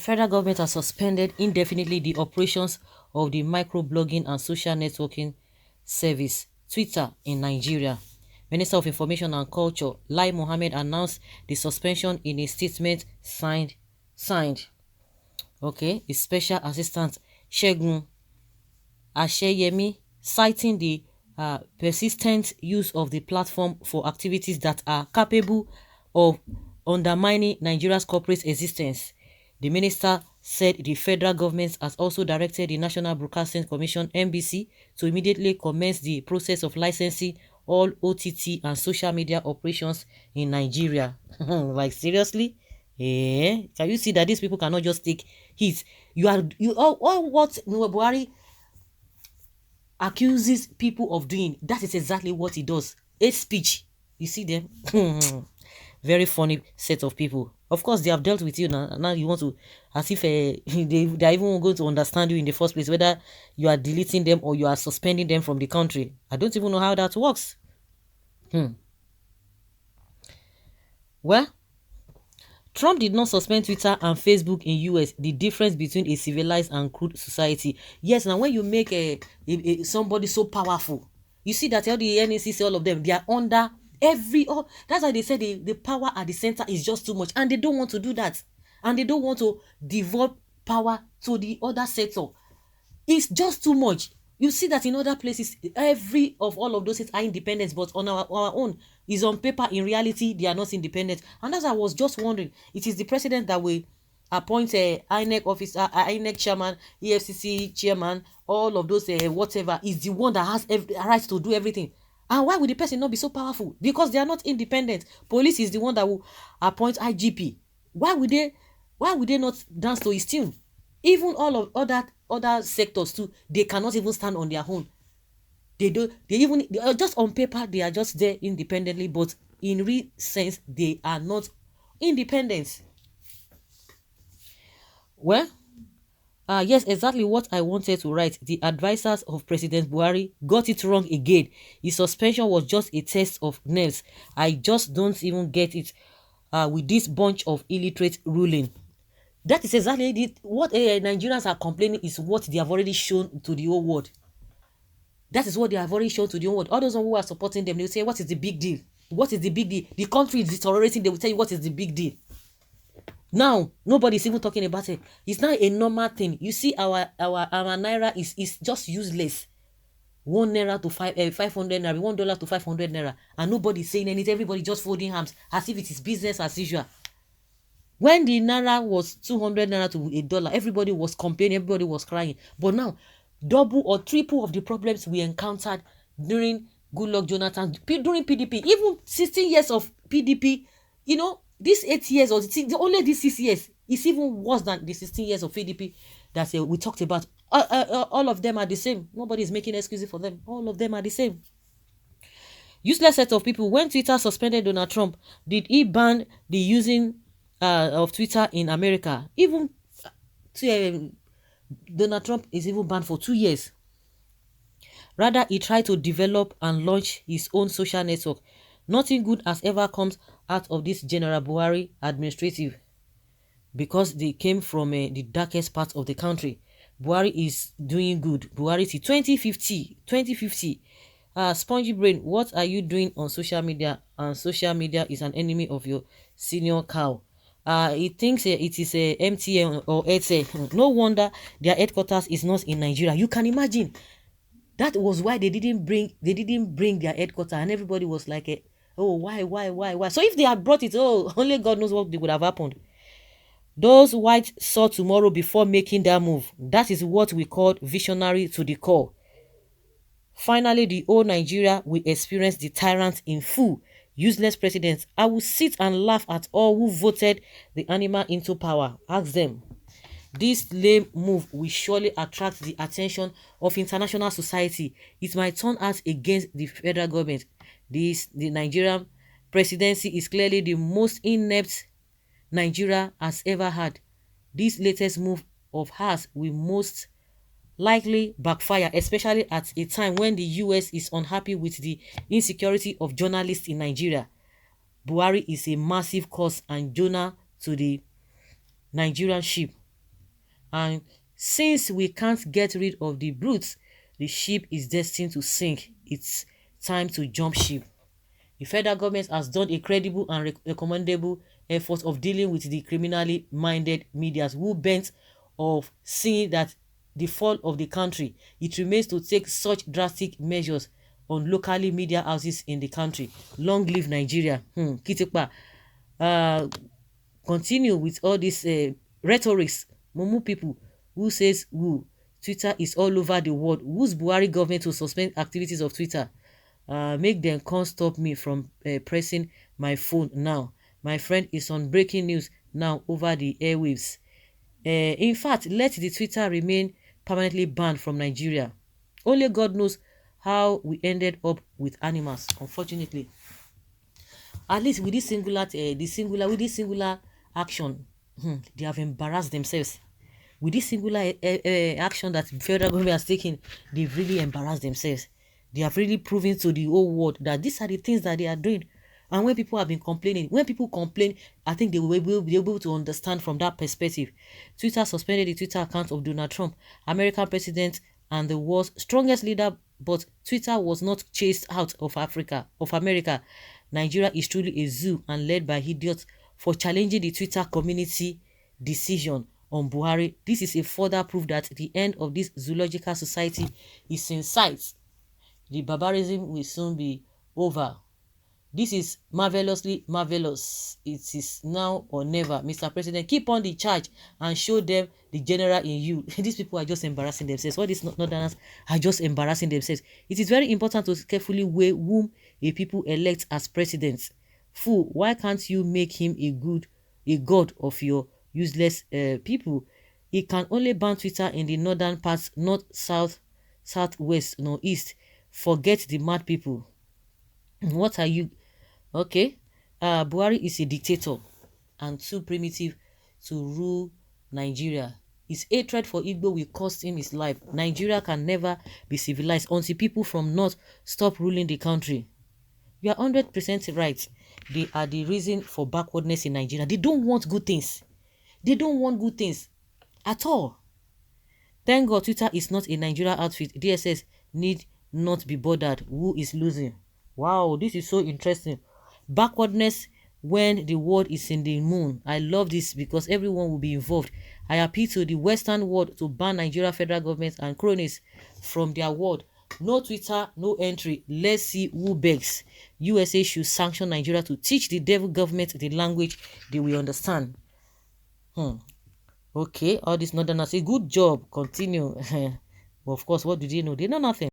federal government has suspended indefinitely the operations of the microblogging and social networking service Twitter in Nigeria. Minister of Information and Culture Lai Mohammed announced the suspension in a statement signed. Okay, the special assistant Shegun Asheyemi, citing the persistent use of the platform for activities that are capable of undermining Nigeria's corporate existence. The minister said the federal government has also directed the National Broadcasting Commission (NBC) to immediately commence the process of licensing all OTT and social media operations in Nigeria. Like seriously? Can you see that these people cannot just take hit? All what Buhari accuses people of doing, that is exactly what he does. Hate speech. You see them? Very funny set of people. Of course, they have dealt with you now. Now you want to, as if they are even going to understand you in the first place, whether you are deleting them or you are suspending them from the country. I don't even know how that works. Well, Trump did not suspend Twitter and Facebook in US. The difference between a civilized and crude society. Yes, now when you make somebody so powerful, you see that all the NSC, all of them, they are under that's why they say the power at the center is just too much, and they don't want to do that, and they don't want to devolve power to the other sector. It's just too much. You see that in other places, every of all of those are independent, but on our own is on paper. In reality, they are not independent. And as I was just wondering, it is the president that will appoint a INEC officer, INEC chairman, EFCC chairman, all of those whatever, is the one that has every right to do everything. And why would the person not be so powerful? Because they are not independent. Police is the one that will appoint IGP. Why would they not dance to his tune? Even all of other sectors too, they cannot even stand on their own. They are just on paper, they are just there independently, but in real sense, they are not independent. Well, yes, exactly what I wanted to write. The advisors of President Buhari got it wrong again. His suspension was just a test of nerves. I just don't even get it with this bunch of illiterate ruling. That is exactly what Nigerians are complaining is what they have already shown to the whole world. That is what they have already shown to the whole world. All those who are supporting them, they will say, what is the big deal? What is the big deal? The country is deteriorating. They will tell you what is the big deal. Now, nobody is even talking about it. It's not a normal thing. You see, our naira is just useless. 1 naira to 500 naira, $1 to 500 naira, and nobody is saying anything. Everybody just folding hands as if it is business as usual. When the naira was 200 naira to $1, everybody was complaining, everybody was crying. But now, double or triple of the problems we encountered during Goodluck Jonathan, during PDP, even 16 years of PDP, these 8 years or only these 6 years is even worse than the 16 years of PDP that we talked about. All of them are the same. Nobody is making excuses for them. All of them are the same. Useless set of people. When Twitter suspended Donald Trump, did he ban the using of Twitter in America? Even Donald Trump is even banned for 2 years. Rather, he tried to develop and launch his own social network. Nothing good has ever come out of this General Buhari administrative, because they came from the darkest part of the country. Buhari is doing good. Buhari is 2050. Spongy brain, what are you doing on social media? And social media is an enemy of your senior cow. He thinks it is a MTN or Airtel. No wonder their headquarters is not in Nigeria. You can imagine. That was why they didn't bring their headquarters, and everybody was like, oh, why? So if they had brought it, only God knows what would have happened. Those whites saw tomorrow before making that move. That is what we call visionary to the core. Finally, the whole Nigeria will experience the tyrant in full. Useless presidents. I will sit and laugh at all who voted the animal into power. Ask them. This lame move will surely attract the attention of international society. It might turn out against the federal government. The Nigerian presidency is clearly the most inept Nigeria has ever had. This latest move of hers will most likely backfire, especially at a time when the US is unhappy with the insecurity of journalists in Nigeria. Buhari is a massive cause and Jonah to the Nigerian ship. And since we can't get rid of the brutes, the ship is destined to sink. It's time to jump ship. The federal government has done a credible and recommendable effort of dealing with the criminally minded medias who bent of seeing that the fall of the country. It remains to take such drastic measures on locally media houses in the country. Long live Nigeria. Kitikpa. Uh, Continue with all this rhetorics. Mumu people who says who Twitter is all over the world. Who's Buhari government to suspend activities of Twitter? Make them can't stop me from pressing my phone now. My friend is on breaking news now over the airwaves. In fact, let the Twitter remain permanently banned from Nigeria. Only God knows how we ended up with animals, unfortunately. At least with this with this singular action, they have embarrassed themselves. With this singular action that the federal government has taken, they've really embarrassed themselves. They have really proven to the whole world that these are the things that they are doing. And when people have been complaining, when people complain, I think they will be able to understand from that perspective. Twitter suspended the Twitter account of Donald Trump, American president and the world's strongest leader, but Twitter was not chased out of America. Nigeria is truly a zoo and led by idiots for challenging the Twitter community decision on Buhari. This is a further proof that the end of this zoological society is in sight. The barbarism will soon be over. This is marvelously marvelous. It is now or never. Mr. President, keep on the charge and show them the general in you. These people are just embarrassing themselves. All these northerners are just embarrassing themselves. It is very important to carefully weigh whom a people elect as president. Fool, why can't you make him a god of your useless people? He can only ban Twitter in the northern parts, north, south, southwest, northeast. Forget the mad people. What are you? Okay. Buhari is a dictator and too primitive to rule Nigeria. His hatred for Igbo will cost him his life. Nigeria can never be civilized until people from north stop ruling the country. You are 100% right. They are the reason for backwardness in Nigeria. They don't want good things. They don't want good things at all. Thank God Twitter is not a Nigeria outfit. DSS need not be bothered who is losing. Wow, this is so interesting. Backwardness when the world is in the moon. I love this because everyone will be involved. I appeal to the Western world to ban Nigeria federal government and cronies from their world. No Twitter, no entry. Let's see who begs. USA should sanction Nigeria to teach the devil government the language they will understand. Okay, all these northerners say good job. Continue. But of course, what do they know? They know nothing.